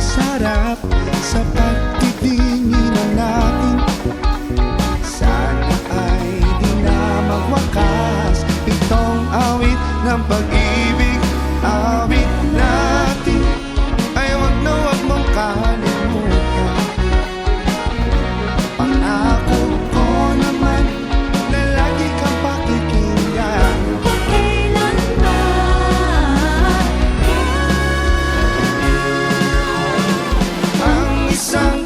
sarap sa pagtitingin natin. Sana ay di na magwakas itong awit ng pag-ibig. Awit natin ay wag na wag mong kalimutan. Pangako ko naman na lagi kang pakikinggan. Ang isang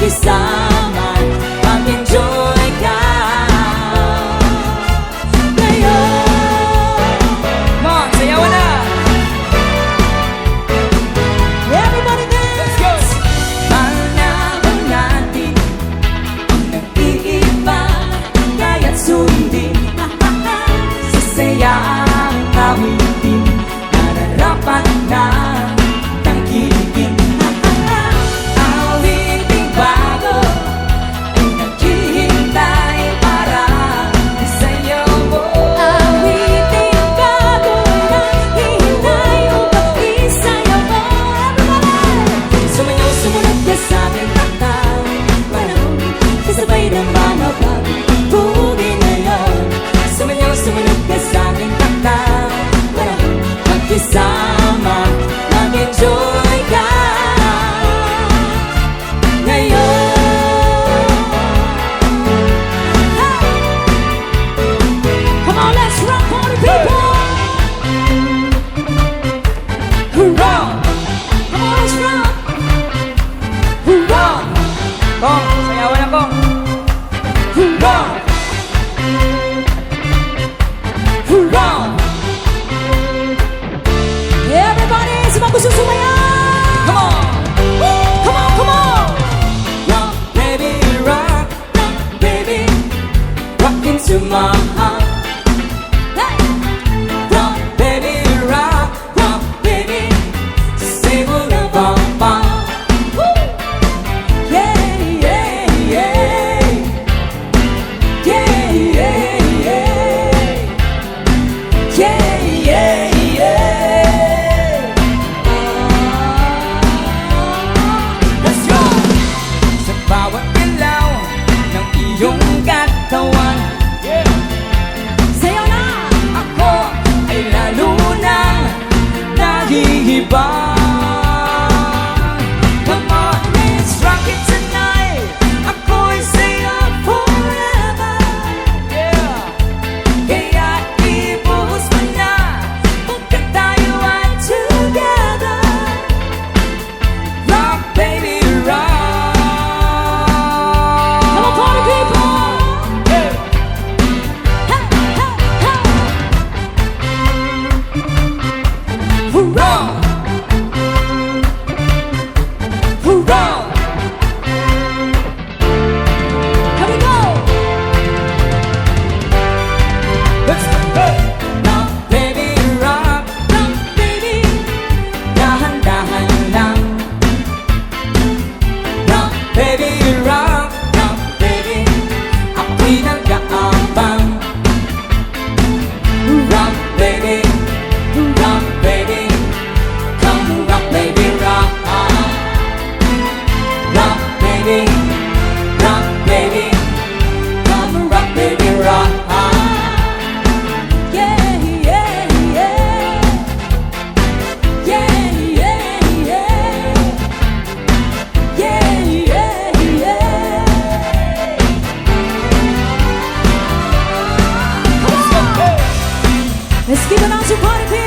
Magkisama, mag-enjoy ka ngayon. Come on, sayawan na! Everybody dance! Let's go! Panahon natin ang nag-iiba, kaya't sundin sasayang awitin, nararapat na tangkilikin. Awiting bago ay naghihintay para sa'yo mo. Awiting bago ay naghihintay upang isayaw mo. Everybody! Sumayaw, sumunod ka sa aking takal, panahon kasabay ng mga pagpugi ngayon. Sumayaw, sumunod ka sa aking takal, panahon magkisama, mag-enjoy ka ngayon. Hey! Come on, let's rock, party people! Hurrah! Come on, let's rock! Hurrah! Kong, sayawan na Kong! Hurrah! Hurrah! Everybody, semua gusto sumayaw! Come on! Come on, come on! Rock, baby, rock, rock, baby, rock into my heart. Hey! Rock, baby, rock, baby, say we'll never part. Yeah, yeah, yeah. Yeah, yeah, yeah. Yeah, yeah, yeah. Let's go! Sa bawat ilaw ng iyong katawan, sayo na! Ako ay lalo nang nahihibang. Come on, let's rock it tonight. Ako'y sa'yo forever. Yeah. Kaya ibuhos mo na pagkat tayo ay together. Rock, baby, rock. Come on, party people! Hey, hey, hey! Hurrah! Hurrah! Here we go! Let's go! Rock, baby, rock, rock, baby, dahan-dahan lang. Rock, baby, rock, baby, ako'y nag-aabang. Rock, baby, come rock, baby, rock. Rock, baby, come rock, baby, rock. Yeah, yeah, yeah. Yeah, yeah, yeah. Yeah, yeah, yeah. Let's go. Let's give it out to party people.